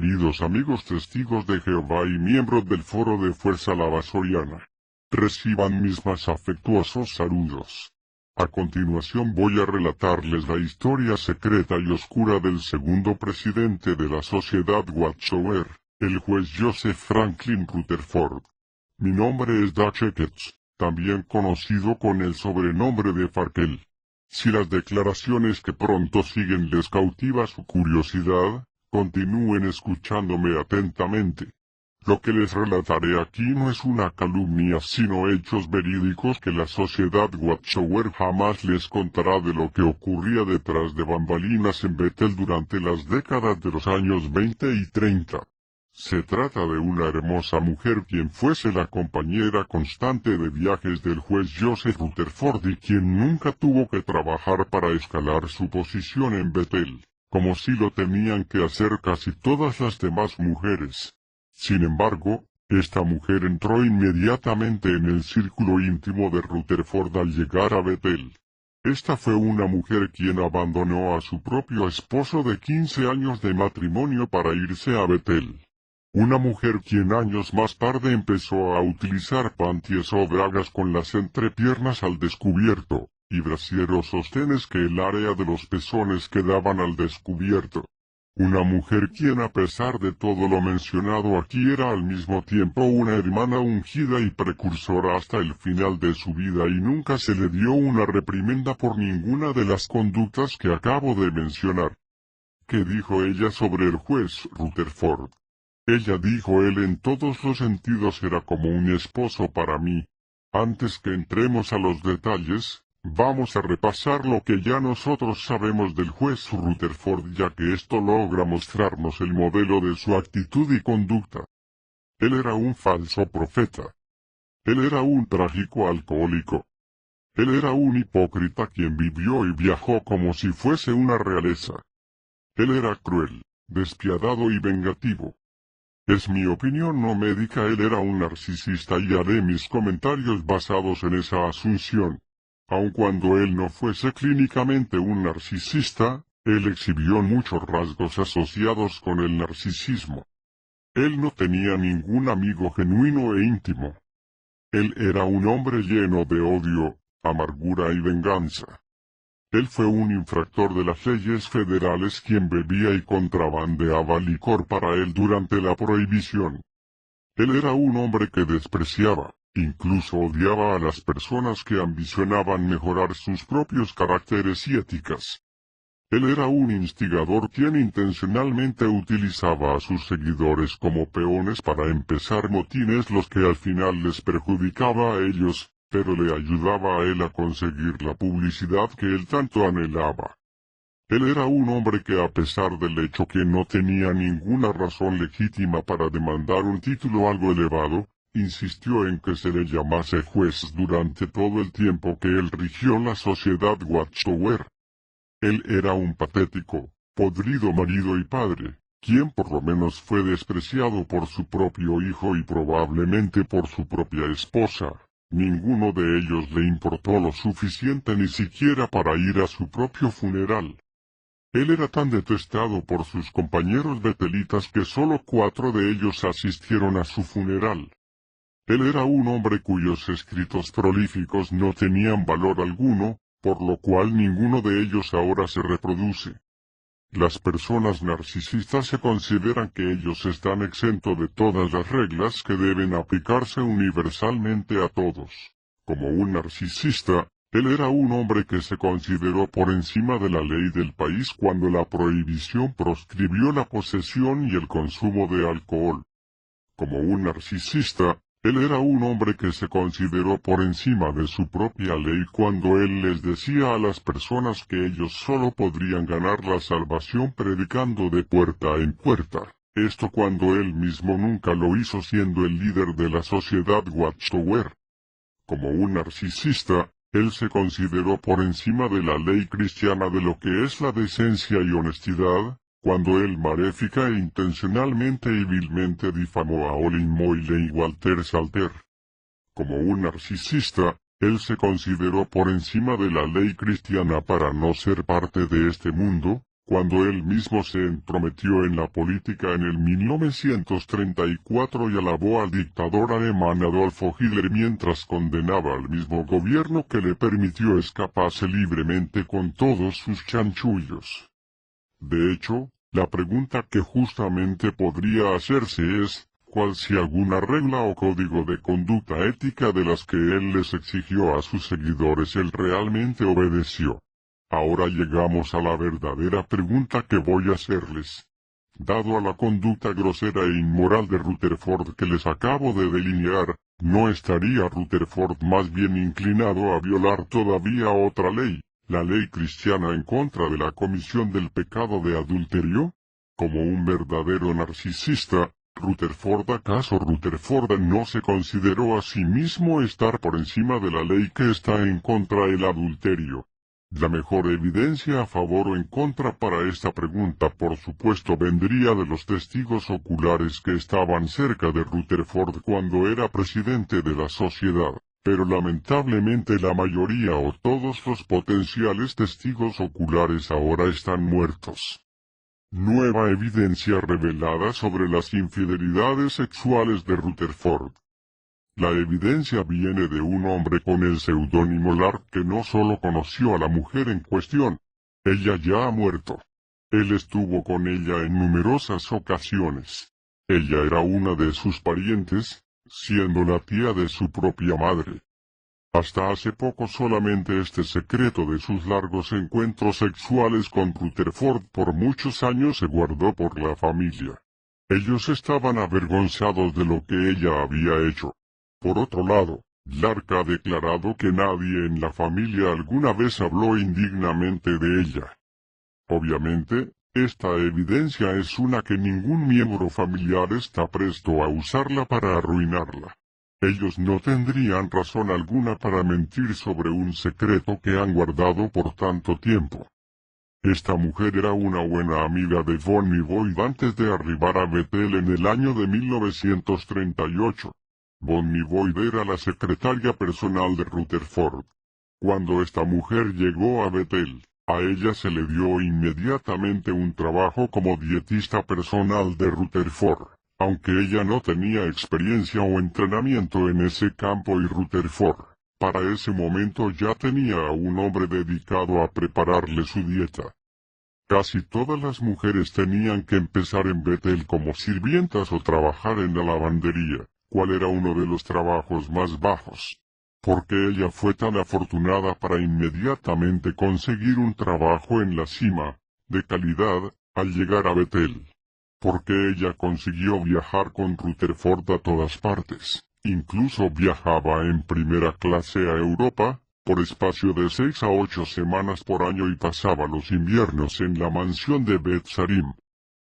Queridos amigos testigos de Jehová y miembros del Foro de Fuerza Lavasoriana, reciban mis más afectuosos saludos. A continuación voy a relatarles la historia secreta y oscura del segundo presidente de la Sociedad Watchtower, el juez Joseph Franklin Rutherford. Mi nombre es Dutch Eckets, también conocido con el sobrenombre de Farkel. Si las declaraciones que pronto siguen les cautiva su curiosidad, continúen escuchándome atentamente. Lo que les relataré aquí no es una calumnia sino hechos verídicos que la Sociedad Watchtower jamás les contará de lo que ocurría detrás de bambalinas en Bethel durante las décadas de los años 20 y 30. Se trata de una hermosa mujer quien fuese la compañera constante de viajes del juez Joseph Rutherford y quien nunca tuvo que trabajar para escalar su posición en Bethel, como si lo tenían que hacer casi todas las demás mujeres. Sin embargo, esta mujer entró inmediatamente en el círculo íntimo de Rutherford al llegar a Bethel. Esta fue una mujer quien abandonó a su propio esposo de 15 años de matrimonio para irse a Bethel. Una mujer quien años más tarde empezó a utilizar panties o bragas con las entrepiernas al descubierto, y brasier o sostenes que el área de los pezones quedaban al descubierto. Una mujer quien a pesar de todo lo mencionado aquí era al mismo tiempo una hermana ungida y precursora hasta el final de su vida y nunca se le dio una reprimenda por ninguna de las conductas que acabo de mencionar. ¿Qué dijo ella sobre el juez Rutherford? Ella dijo él en todos los sentidos era como un esposo para mí. Antes que entremos a los detalles, vamos a repasar lo que ya nosotros sabemos del juez Rutherford ya que esto logra mostrarnos el modelo de su actitud y conducta. Él era un falso profeta. Él era un trágico alcohólico. Él era un hipócrita quien vivió y viajó como si fuese una realeza. Él era cruel, despiadado y vengativo. Es mi opinión no médica, él era un narcisista y haré mis comentarios basados en esa asunción. Aun cuando él no fuese clínicamente un narcisista, él exhibió muchos rasgos asociados con el narcisismo. Él no tenía ningún amigo genuino e íntimo. Él era un hombre lleno de odio, amargura y venganza. Él fue un infractor de las leyes federales quien bebía y contrabandeaba licor para él durante la prohibición. Él era un hombre que despreciaba, incluso odiaba a las personas que ambicionaban mejorar sus propios caracteres y éticas. Él era un instigador quien intencionalmente utilizaba a sus seguidores como peones para empezar motines los que al final les perjudicaba a ellos, pero le ayudaba a él a conseguir la publicidad que él tanto anhelaba. Él era un hombre que a pesar del hecho que no tenía ninguna razón legítima para demandar un título algo elevado, insistió en que se le llamase juez durante todo el tiempo que él rigió la Sociedad Watchtower. Él era un patético, podrido marido y padre, quien por lo menos fue despreciado por su propio hijo y probablemente por su propia esposa. Ninguno de ellos le importó lo suficiente ni siquiera para ir a su propio funeral. Él era tan detestado por sus compañeros betelitas que solo 4 de ellos asistieron a su funeral. Él era un hombre cuyos escritos prolíficos no tenían valor alguno, por lo cual ninguno de ellos ahora se reproduce. Las personas narcisistas se consideran que ellos están exentos de todas las reglas que deben aplicarse universalmente a todos. Como un narcisista, él era un hombre que se consideró por encima de la ley del país cuando la prohibición proscribió la posesión y el consumo de alcohol. Como un narcisista, él era un hombre que se consideró por encima de su propia ley cuando él les decía a las personas que ellos solo podrían ganar la salvación predicando de puerta en puerta, esto cuando él mismo nunca lo hizo siendo el líder de la Sociedad Watchtower. Como un narcisista, él se consideró por encima de la ley cristiana de lo que es la decencia y honestidad, cuando él maléfica e intencionalmente y vilmente difamó a Olin Moyle y Walter Salter. Como un narcisista, él se consideró por encima de la ley cristiana para no ser parte de este mundo, cuando él mismo se entrometió en la política en el 1934 y alabó al dictador alemán Adolfo Hitler mientras condenaba al mismo gobierno que le permitió escaparse libremente con todos sus chanchullos. De hecho, la pregunta que justamente podría hacerse es, ¿cuál si alguna regla o código de conducta ética de las que él les exigió a sus seguidores él realmente obedeció? Ahora llegamos a la verdadera pregunta que voy a hacerles. Dado a la conducta grosera e inmoral de Rutherford que les acabo de delinear, ¿no estaría Rutherford más bien inclinado a violar todavía otra ley, la ley cristiana en contra de la comisión del pecado de adulterio? Como un verdadero narcisista, ¿acaso Rutherford no se consideró a sí mismo estar por encima de la ley que está en contra del adulterio? La mejor evidencia a favor o en contra para esta pregunta por supuesto vendría de los testigos oculares que estaban cerca de Rutherford cuando era presidente de la sociedad, pero lamentablemente la mayoría o todos los potenciales testigos oculares ahora están muertos. Nueva evidencia revelada sobre las infidelidades sexuales de Rutherford. La evidencia viene de un hombre con el seudónimo Lark que no solo conoció a la mujer en cuestión, ella ya ha muerto. Él estuvo con ella en numerosas ocasiones. Ella era una de sus parientes, siendo la tía de su propia madre. Hasta hace poco solamente este secreto de sus largos encuentros sexuales con Rutherford por muchos años se guardó por la familia. Ellos estaban avergonzados de lo que ella había hecho. Por otro lado, Lark ha declarado que nadie en la familia alguna vez habló indignamente de ella. Obviamente, esta evidencia es una que ningún miembro familiar está presto a usarla para arruinarla. Ellos no tendrían razón alguna para mentir sobre un secreto que han guardado por tanto tiempo. Esta mujer era una buena amiga de Bonnie Boyd antes de arribar a Bethel en el año de 1938. Bonnie Boyd era la secretaria personal de Rutherford. Cuando esta mujer llegó a Bethel, a ella se le dio inmediatamente un trabajo como dietista personal de Rutherford, aunque ella no tenía experiencia o entrenamiento en ese campo y Rutherford, para ese momento ya tenía a un hombre dedicado a prepararle su dieta. Casi todas las mujeres tenían que empezar en Bethel como sirvientas o trabajar en la lavandería, cual era uno de los trabajos más bajos. Porque ella fue tan afortunada para inmediatamente conseguir un trabajo en la cima, de calidad, al llegar a Bethel. Porque ella consiguió viajar con Rutherford a todas partes, incluso viajaba en primera clase a Europa, por espacio de 6 a 8 semanas por año y pasaba los inviernos en la mansión de Beth Sarim.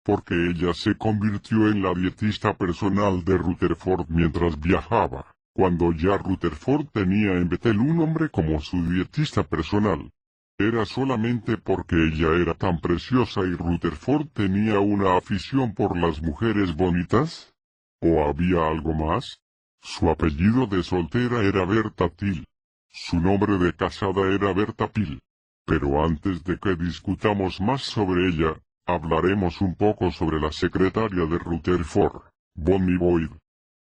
Porque ella se convirtió en la dietista personal de Rutherford mientras viajaba, cuando ya Rutherford tenía en Bethel un hombre como su dietista personal. ¿Era solamente porque ella era tan preciosa y Rutherford tenía una afición por las mujeres bonitas? ¿O había algo más? Su apellido de soltera era Bertha Till. Su nombre de casada era Bertha Pill. Pero antes de que discutamos más sobre ella, hablaremos un poco sobre la secretaria de Rutherford, Bonnie Boyd.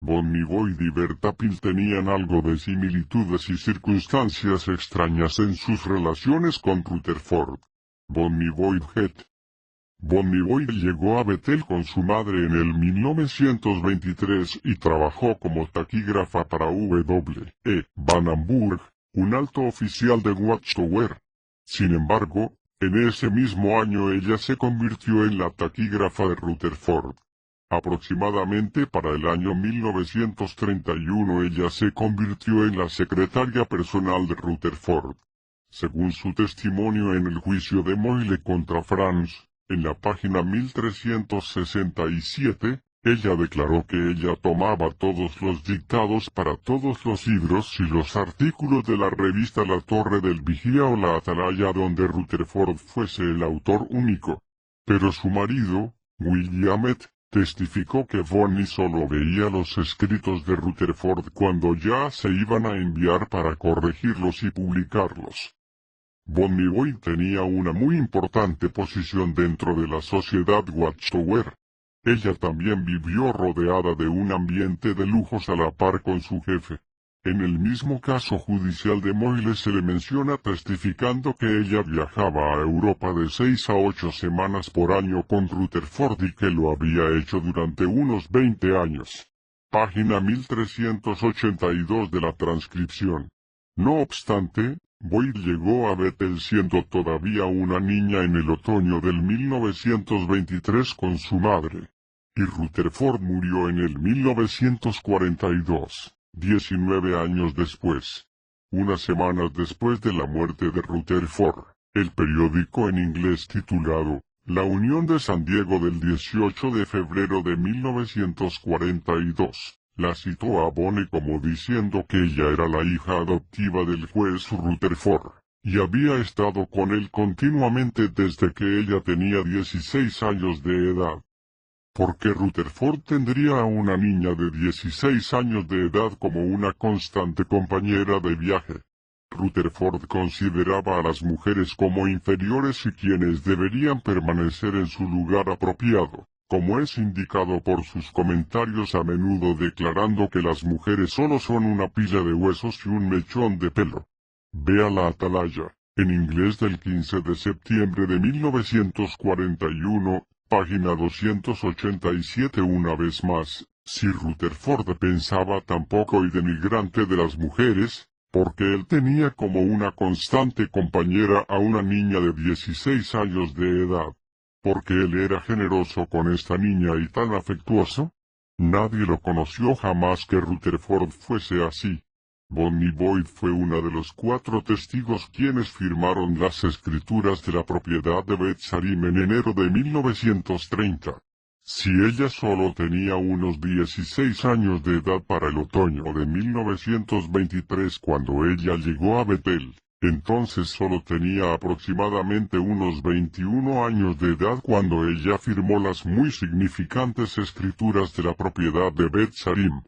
Bonnie Boyd y Bertha Pill tenían algo de similitudes y circunstancias extrañas en sus relaciones con Rutherford. Bonnie Boyd llegó a Bethel con su madre en el 1923 y trabajó como taquígrafa para W.E. Vandenberg, un alto oficial de Watchtower. Sin embargo, en ese mismo año ella se convirtió en la taquígrafa de Rutherford. Aproximadamente para el año 1931 ella se convirtió en la secretaria personal de Rutherford. Según su testimonio en el juicio de Moyle contra Franz, en la página 1367, ella declaró que ella tomaba todos los dictados para todos los libros y los artículos de la revista La Torre del Vigía o La Atalaya donde Rutherford fuese el autor único. Pero su marido, Williamet, testificó que Bonnie solo veía los escritos de Rutherford cuando ya se iban a enviar para corregirlos y publicarlos. Bonnie Boyd tenía una muy importante posición dentro de la sociedad Watchtower. Ella también vivió rodeada de un ambiente de lujos a la par con su jefe. En el mismo caso judicial de Moyle se le menciona testificando que ella viajaba a Europa de 6 a 8 semanas por año con Rutherford y que lo había hecho durante unos 20 años. Página 1382 de la transcripción. No obstante, Boyd llegó a Bethel siendo todavía una niña en el otoño del 1923 con su madre. Y Rutherford murió en el 1942. 19 años después. Unas semanas después de la muerte de Rutherford, el periódico en inglés titulado La Unión de San Diego del 18 de febrero de 1942, la citó a Bonnie como diciendo que ella era la hija adoptiva del juez Rutherford, y había estado con él continuamente desde que ella tenía 16 años de edad. Porque Rutherford tendría a una niña de 16 años de edad como una constante compañera de viaje. Rutherford consideraba a las mujeres como inferiores y quienes deberían permanecer en su lugar apropiado, como es indicado por sus comentarios a menudo declarando que las mujeres solo son una pila de huesos y un mechón de pelo. Vea la Atalaya, en inglés del 15 de septiembre de 1941, página 287. Una vez más, si Rutherford pensaba tan poco y denigrante de las mujeres, porque él tenía como una constante compañera a una niña de 16 años de edad, porque él era generoso con esta niña y tan afectuoso. Nadie lo conoció jamás que Rutherford fuese así. Bonnie Boyd fue una de los 4 testigos quienes firmaron las escrituras de la propiedad de Beth Sarim en enero de 1930. Si ella solo tenía unos 16 años de edad para el otoño de 1923 cuando ella llegó a Bethel, entonces solo tenía aproximadamente unos 21 años de edad cuando ella firmó las muy significantes escrituras de la propiedad de Beth Sarim.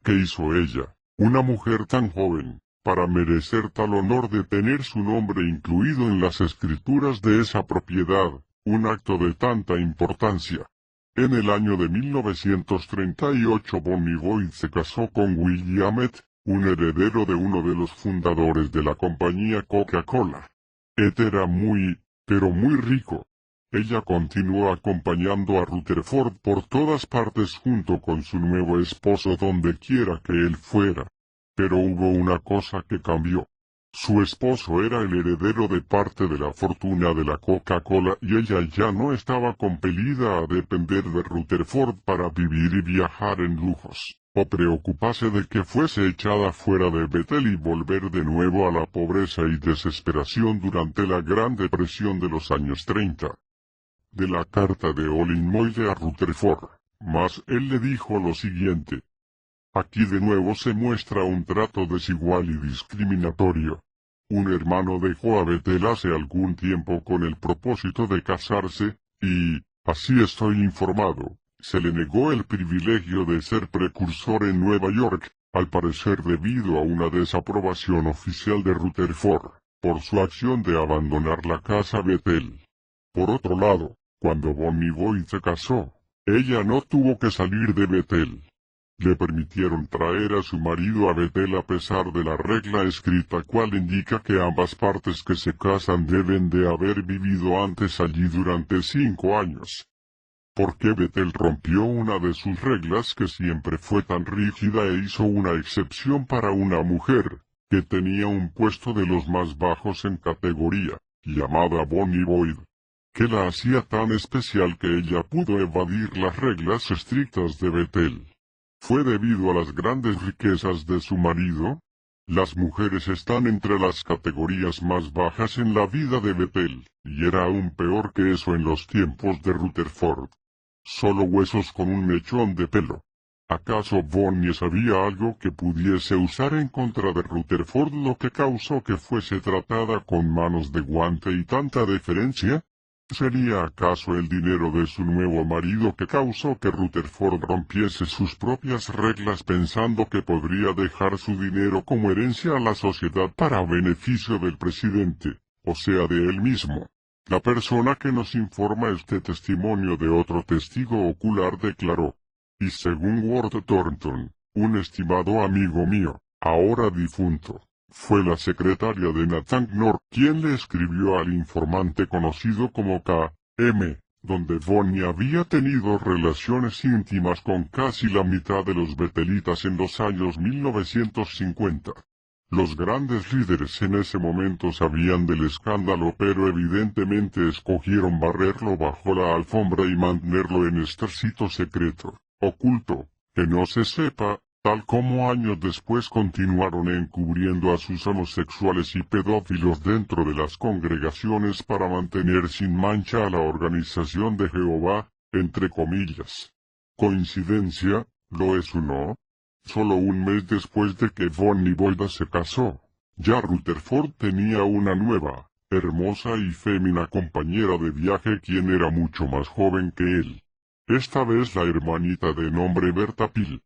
¿Qué hizo ella? Una mujer tan joven, para merecer tal honor de tener su nombre incluido en las escrituras de esa propiedad, un acto de tanta importancia. En el año de 1938 Bonnie Boyd se casó con William un heredero de uno de los fundadores de la compañía Coca-Cola. Era pero muy rico. Ella continuó acompañando a Rutherford por todas partes junto con su nuevo esposo donde quiera que él fuera. Pero hubo una cosa que cambió. Su esposo era el heredero de parte de la fortuna de la Coca-Cola y ella ya no estaba compelida a depender de Rutherford para vivir y viajar en lujos, o preocuparse de que fuese echada fuera de Bethel y volver de nuevo a la pobreza y desesperación durante la Gran Depresión de los años 30. De la carta de Olin Moyle a Rutherford, mas él le dijo lo siguiente. Aquí de nuevo se muestra un trato desigual y discriminatorio. Un hermano dejó a Bethel hace algún tiempo con el propósito de casarse, y, así estoy informado, se le negó el privilegio de ser precursor en Nueva York, al parecer debido a una desaprobación oficial de Rutherford, por su acción de abandonar la casa Bethel. Por otro lado, cuando Bonnie Boyd se casó, ella no tuvo que salir de Bethel. Le permitieron traer a su marido a Bethel a pesar de la regla escrita cual indica que ambas partes que se casan deben de haber vivido antes allí durante 5 años. Porque Bethel rompió una de sus reglas que siempre fue tan rígida e hizo una excepción para una mujer, que tenía un puesto de los más bajos en categoría, llamada Bonnie Boyd, que la hacía tan especial que ella pudo evadir las reglas estrictas de Bethel. ¿Fue debido a las grandes riquezas de su marido? Las mujeres están entre las categorías más bajas en la vida de Bethel, y era aún peor que eso en los tiempos de Rutherford. Solo huesos con un mechón de pelo. ¿Acaso Bonnie sabía algo que pudiese usar en contra de Rutherford lo que causó que fuese tratada con manos de guante y tanta deferencia? ¿Sería acaso el dinero de su nuevo marido que causó que Rutherford rompiese sus propias reglas pensando que podría dejar su dinero como herencia a la sociedad para beneficio del presidente, o sea de él mismo. La persona que nos informa este testimonio de otro testigo ocular declaró, y según Ward Thornton, un estimado amigo mío, ahora difunto, fue la secretaria de Nathan Knorr quien le escribió al informante conocido como K.M., donde Bonnie había tenido relaciones íntimas con casi la mitad de los betelitas en los años 1950. Los grandes líderes en ese momento sabían del escándalo, pero evidentemente escogieron barrerlo bajo la alfombra y mantenerlo en estercito secreto, oculto, que no se sepa, tal como años después continuaron encubriendo a sus homosexuales y pedófilos dentro de las congregaciones para mantener sin mancha a la organización de Jehová, entre comillas. ¿Coincidencia? ¿Lo es o no? Solo un mes después de que Bonnie Boyda se casó, ya Rutherford tenía una nueva, hermosa y fémina compañera de viaje quien era mucho más joven que él. Esta vez la hermanita de nombre Berta Pill.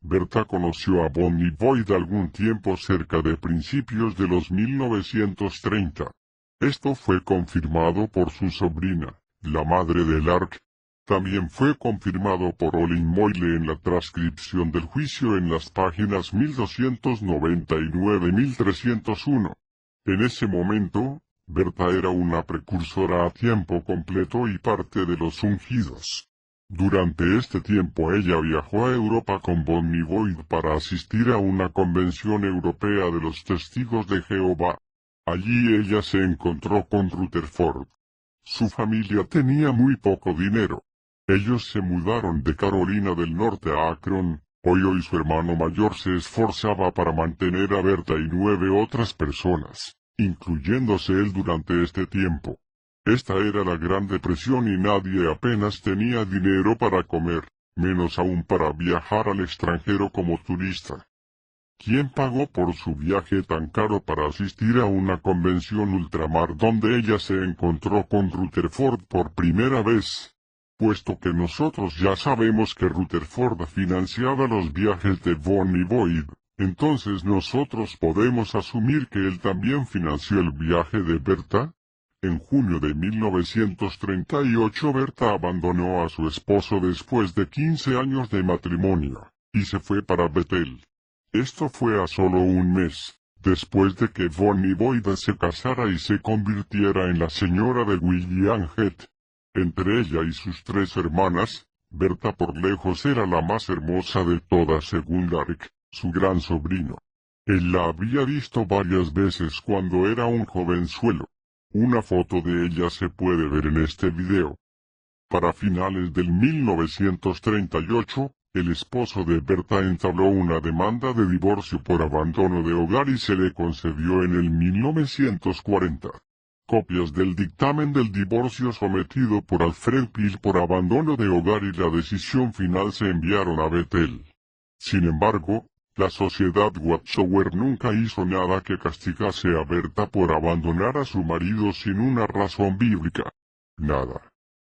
Berta conoció a Bonnie Boyd algún tiempo cerca de principios de los 1930. Esto fue confirmado por su sobrina, la madre de Lark. También fue confirmado por Olin Moyle en la transcripción del juicio en las páginas 1299 y 1301. En ese momento, Berta era una precursora a tiempo completo y parte de los ungidos. Durante este tiempo ella viajó a Europa con Bonnie Boyd para asistir a una convención europea de los testigos de Jehová. Allí ella se encontró con Rutherford. Su familia tenía muy poco dinero. Ellos se mudaron de Carolina del Norte a Akron. Oyo y su hermano mayor se esforzaba para mantener a Berta y 9 otras personas, incluyéndose él durante este tiempo. Esta era la Gran Depresión y nadie apenas tenía dinero para comer, menos aún para viajar al extranjero como turista. ¿Quién pagó por su viaje tan caro para asistir a una convención ultramar donde ella se encontró con Rutherford por primera vez? Puesto que nosotros ya sabemos que Rutherford financiaba los viajes de Bonnie Boyd, entonces nosotros podemos asumir que él también financió el viaje de Berta. En junio de 1938 Berta abandonó a su esposo después de 15 años de matrimonio, y se fue para Bethel. Esto fue a solo un mes, después de que Bonnie Boyd se casara y se convirtiera en la señora de William Heath. Entre ella y sus 3 hermanas, Berta por lejos era la más hermosa de todas según Lark, su gran sobrino. Él la había visto varias veces cuando era un jovenzuelo. Una foto de ella se puede ver en este video. Para finales del 1938, el esposo de Berta entabló una demanda de divorcio por abandono de hogar y se le concedió en el 1940. Copias del dictamen del divorcio sometido por Alfred Pill por abandono de hogar y la decisión final se enviaron a Bethel. Sin embargo, la sociedad Watchtower nunca hizo nada que castigase a Berta por abandonar a su marido sin una razón bíblica. Nada.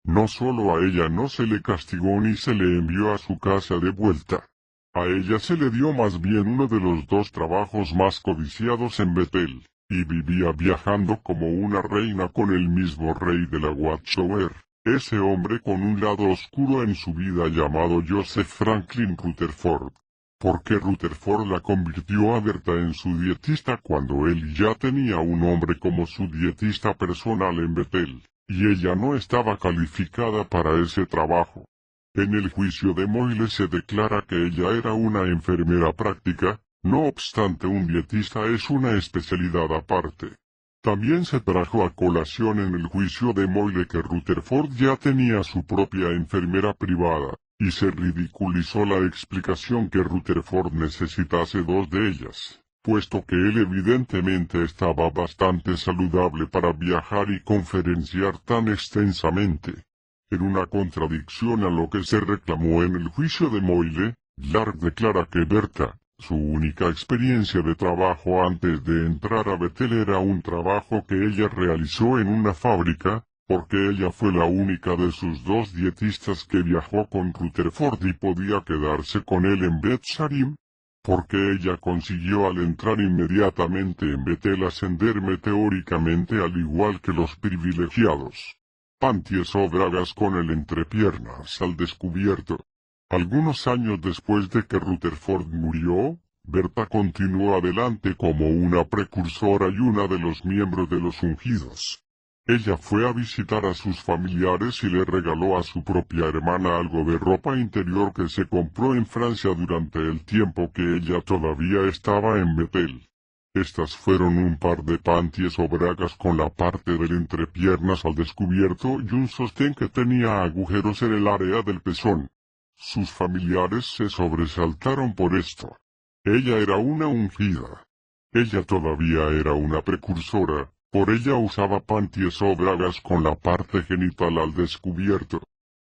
No solo a ella no se le castigó ni se le envió a su casa de vuelta. A ella se le dio más bien uno de los 2 trabajos más codiciados en Bethel, y vivía viajando como una reina con el mismo rey de la Watchtower, ese hombre con un lado oscuro en su vida llamado Joseph Franklin Rutherford. Porque Rutherford la convirtió a Berta en su dietista cuando él ya tenía un hombre como su dietista personal en Bethel, y ella no estaba calificada para ese trabajo. En el juicio de Moyle se declara que ella era una enfermera práctica, no obstante un dietista es una especialidad aparte. También se trajo a colación en el juicio de Moyle que Rutherford ya tenía su propia enfermera privada, y se ridiculizó la explicación que Rutherford necesitase 2 de ellas, puesto que él evidentemente estaba bastante saludable para viajar y conferenciar tan extensamente. En una contradicción a lo que se reclamó en el juicio de Moyle, Lark declara que Berta, su única experiencia de trabajo antes de entrar a Bethel era un trabajo que ella realizó en una fábrica, porque ella fue la única de sus 2 dietistas que viajó con Rutherford y podía quedarse con él en Beth Sarim. porque ella consiguió al entrar inmediatamente en Betel ascender meteóricamente al igual que los privilegiados. Panties o bragas con el entrepiernas al descubierto. Algunos años después de que Rutherford murió, Berta continuó adelante como una precursora y una de los miembros de los ungidos. Ella fue a visitar a sus familiares y le regaló a su propia hermana algo de ropa interior que se compró en Francia durante el tiempo que ella todavía estaba en Betel. Estas fueron un par de panties o bragas con la parte del entrepiernas al descubierto y un sostén que tenía agujeros en el área del pezón. Sus familiares se sobresaltaron por esto. Ella era una ungida. Ella todavía era una precursora, por ella usaba panties o bragas con la parte genital al descubierto.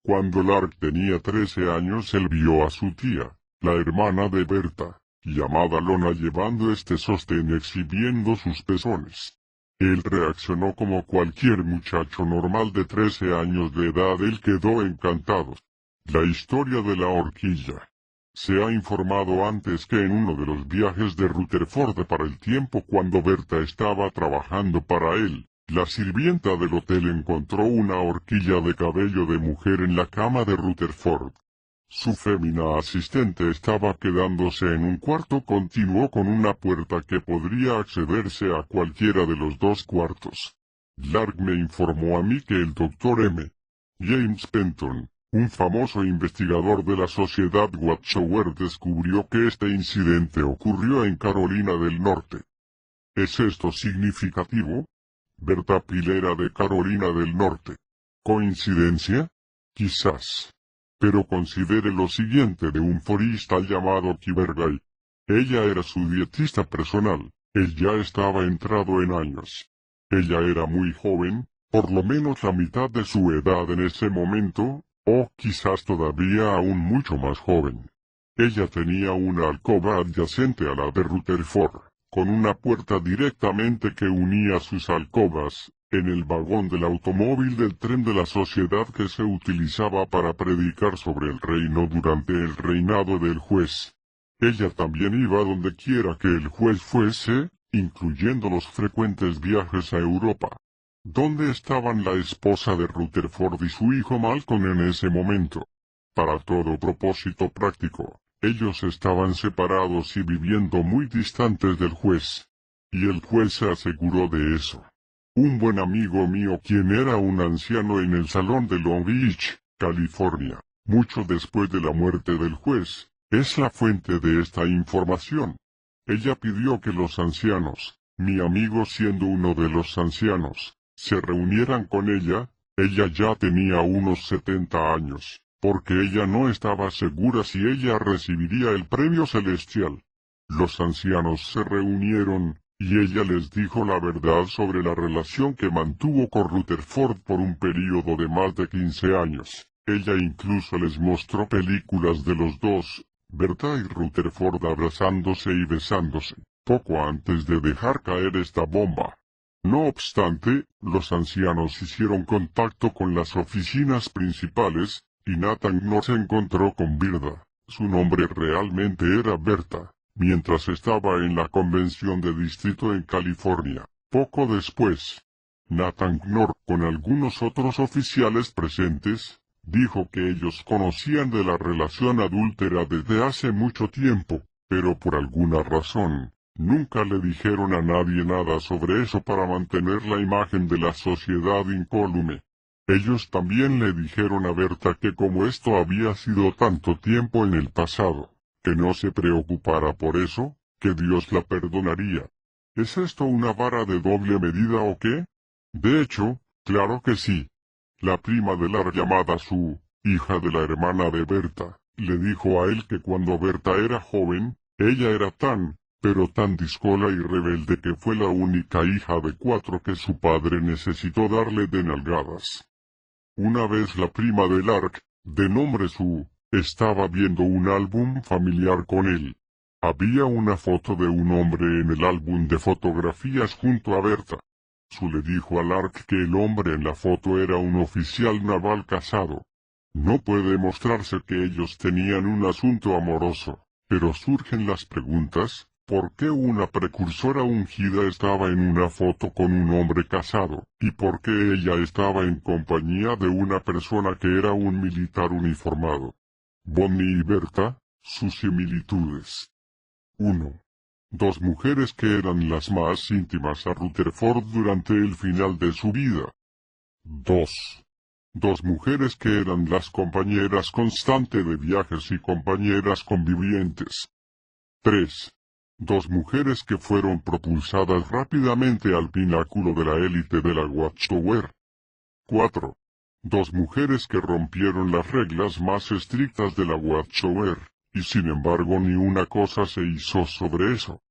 Cuando Lark tenía 13 años él vio a su tía, la hermana de Berta, llamada Lona llevando este sostén exhibiendo sus pezones. Él reaccionó como cualquier muchacho normal de 13 años de edad. Él quedó encantado. La historia de la horquilla. Se ha informado antes que en uno de los viajes de Rutherford para el tiempo cuando Berta estaba trabajando para él, la sirvienta del hotel encontró una horquilla de cabello de mujer en la cama de Rutherford. Su fémina asistente estaba quedándose en un cuarto continuo con una puerta que podría accederse a cualquiera de los dos cuartos. Lark me informó a mí que el Dr. M. James Penton, un famoso investigador de la Sociedad Watchtower, descubrió que este incidente ocurrió en Carolina del Norte. ¿Es esto significativo? Berta Pil era de Carolina del Norte. ¿Coincidencia? Quizás. Pero considere lo siguiente de un forista llamado Kibergay. Ella era su dietista personal. Él ya estaba entrado en años. Ella era muy joven, por lo menos la mitad de su edad en ese momento, o quizás todavía aún mucho más joven. Ella tenía una alcoba adyacente a la de Rutherford, con una puerta directamente que unía sus alcobas, en el vagón del automóvil del tren de la sociedad que se utilizaba para predicar sobre el reino durante el reinado del juez. Ella también iba donde quiera que el juez fuese, incluyendo los frecuentes viajes a Europa. ¿Dónde estaban la esposa de Rutherford y su hijo Malcolm en ese momento? Para todo propósito práctico, ellos estaban separados y viviendo muy distantes del juez. Y el juez se aseguró de eso. Un buen amigo mío, quien era un anciano en el salón de Long Beach, California, mucho después de la muerte del juez, es la fuente de esta información. Ella pidió que los ancianos, mi amigo siendo uno de los ancianos, se reunieran con ella. Ella ya tenía unos 70 años, porque ella no estaba segura si ella recibiría el premio celestial. Los ancianos se reunieron, y ella les dijo la verdad sobre la relación que mantuvo con Rutherford por un período de más de 15 años. Ella incluso les mostró películas de los dos, Berta y Rutherford abrazándose y besándose, poco antes de dejar caer esta bomba. No obstante, los ancianos hicieron contacto con las oficinas principales, y Nathan no se encontró con Birda. Su nombre realmente era Berta, mientras estaba en la convención de distrito en California. Poco después, Nathan Knorr, con algunos otros oficiales presentes, dijo que ellos conocían de la relación adúltera desde hace mucho tiempo, pero por alguna razón, nunca le dijeron a nadie nada sobre eso para mantener la imagen de la sociedad incólume. Ellos también le dijeron a Berta que como esto había sido tanto tiempo en el pasado, que no se preocupara por eso, que Dios la perdonaría. ¿Es esto una vara de doble medida o qué? De hecho, claro que sí. La prima de Lar, llamada Sue, hija de la hermana de Berta, le dijo a él que cuando Berta era joven, ella era pero tan discola y rebelde que fue la única hija de 4 que su padre necesitó darle de nalgadas. Una vez la prima de Lark, de nombre Sue, estaba viendo un álbum familiar con él. Había una foto de un hombre en el álbum de fotografías junto a Berta. Sue le dijo a Lark que el hombre en la foto era un oficial naval casado. No puede mostrarse que ellos tenían un asunto amoroso. Pero surgen las preguntas, ¿por qué una precursora ungida estaba en una foto con un hombre casado? ¿Y por qué ella estaba en compañía de una persona que era un militar uniformado? Bonnie y Berta, sus similitudes. 1. Dos mujeres que eran las más íntimas a Rutherford durante el final de su vida. 2. Dos mujeres que eran las compañeras constante de viajes y compañeras convivientes. 3. Dos mujeres que fueron propulsadas rápidamente al pináculo de la élite de la Watchtower. 4. Dos mujeres que rompieron las reglas más estrictas de la Watchtower, y sin embargo ni una cosa se hizo sobre eso.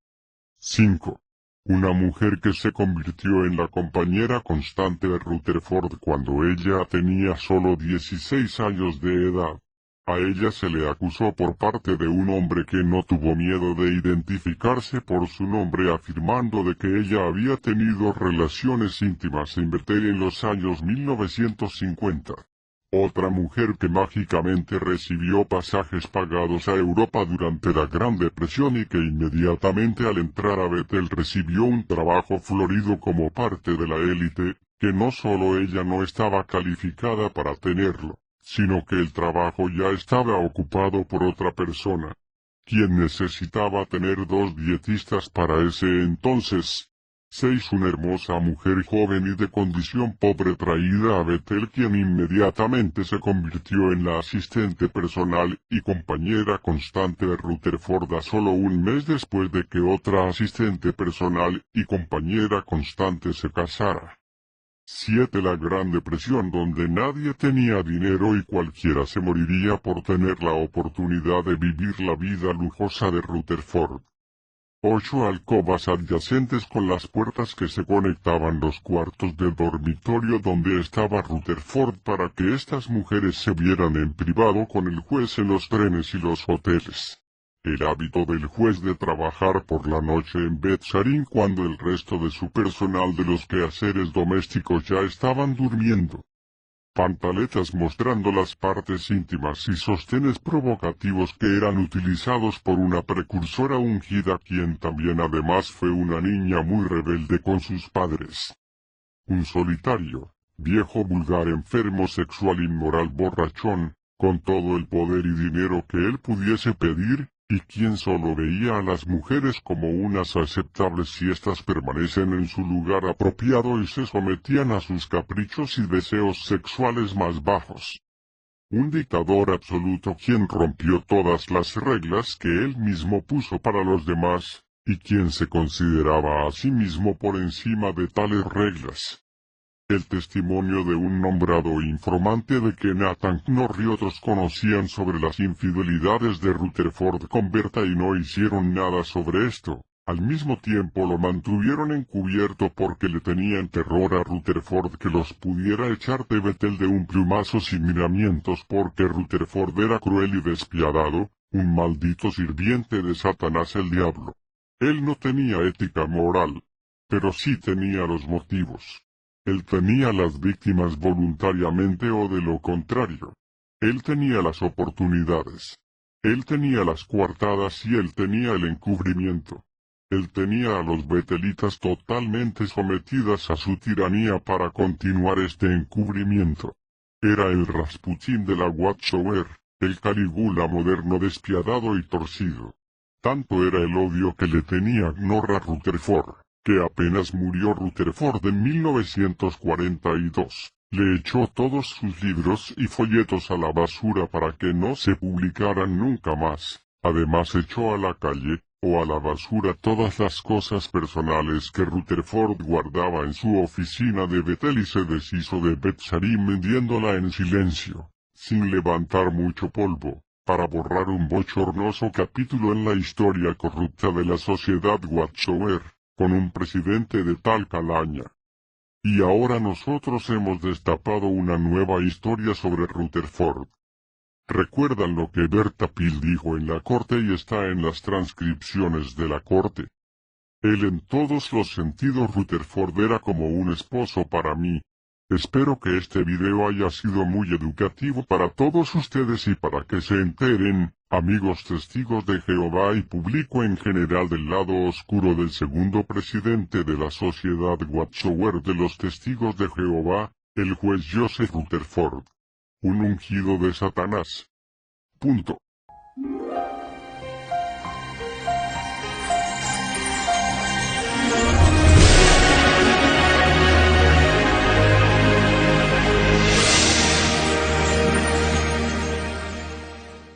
5. Una mujer que se convirtió en la compañera constante de Rutherford cuando ella tenía solo 16 años de edad. A ella se le acusó por parte de un hombre que no tuvo miedo de identificarse por su nombre afirmando de que ella había tenido relaciones íntimas en Bethel en los años 1950. Otra mujer que mágicamente recibió pasajes pagados a Europa durante la Gran Depresión y que inmediatamente al entrar a Bethel recibió un trabajo florido como parte de la élite, que no solo ella no estaba calificada para tenerlo, sino que el trabajo ya estaba ocupado por otra persona, quien necesitaba tener 2 dietistas para ese entonces. 6. Una hermosa mujer joven y de condición pobre traída a Bethel quien inmediatamente se convirtió en la asistente personal y compañera constante de Rutherford a solo un mes después de que otra asistente personal y compañera constante se casara. 7. La Gran Depresión donde nadie tenía dinero y cualquiera se moriría por tener la oportunidad de vivir la vida lujosa de Rutherford. 8. Alcobas adyacentes con las puertas que se conectaban los cuartos del dormitorio donde estaba Rutherford para que estas mujeres se vieran en privado con el juez en los trenes y los hoteles. El hábito del juez de trabajar por la noche en Betzarim cuando el resto de su personal de los quehaceres domésticos ya estaban durmiendo. Pantaletas mostrando las partes íntimas y sostenes provocativos que eran utilizados por una precursora ungida quien también además fue una niña muy rebelde con sus padres. Un solitario, viejo vulgar enfermo sexual inmoral borrachón, con todo el poder y dinero que él pudiese pedir, y quien solo veía a las mujeres como unas aceptables si éstas permanecen en su lugar apropiado y se sometían a sus caprichos y deseos sexuales más bajos. Un dictador absoluto quien rompió todas las reglas que él mismo puso para los demás, y quien se consideraba a sí mismo por encima de tales reglas. El testimonio de un nombrado informante de que Nathan Knorr y otros conocían sobre las infidelidades de Rutherford con Berta y no hicieron nada sobre esto. Al mismo tiempo lo mantuvieron encubierto porque le tenían terror a Rutherford que los pudiera echar de Bethel de un plumazo sin miramientos porque Rutherford era cruel y despiadado, un maldito sirviente de Satanás el diablo. Él no tenía ética moral, pero sí tenía los motivos. Él tenía las víctimas voluntariamente o de lo contrario. Él tenía las oportunidades. Él tenía las coartadas y él tenía el encubrimiento. Él tenía a los betelitas totalmente sometidas a su tiranía para continuar este encubrimiento. Era el Rasputín de la Watchtower, el Calígula moderno despiadado y torcido. Tanto era el odio que le tenía Knorr a Rutherford, que apenas murió Rutherford en 1942, le echó todos sus libros y folletos a la basura para que no se publicaran nunca más. Además echó a la calle, o a la basura todas las cosas personales que Rutherford guardaba en su oficina de Bethel y se deshizo de Betzarim vendiéndola en silencio, sin levantar mucho polvo, para borrar un bochornoso capítulo en la historia corrupta de la sociedad Watchtower, con un presidente de tal calaña. Y ahora nosotros hemos destapado una nueva historia sobre Rutherford. ¿Recuerdan lo que Berta Peel dijo en la corte y está en las transcripciones de la corte? Él en todos los sentidos Rutherford era como un esposo para mí. Espero que este video haya sido muy educativo para todos ustedes y para que se enteren, Amigos testigos de Jehová y público en general del lado oscuro del segundo presidente de la Sociedad Watchtower de los Testigos de Jehová, el juez Joseph Rutherford. Un ungido de Satanás. Punto.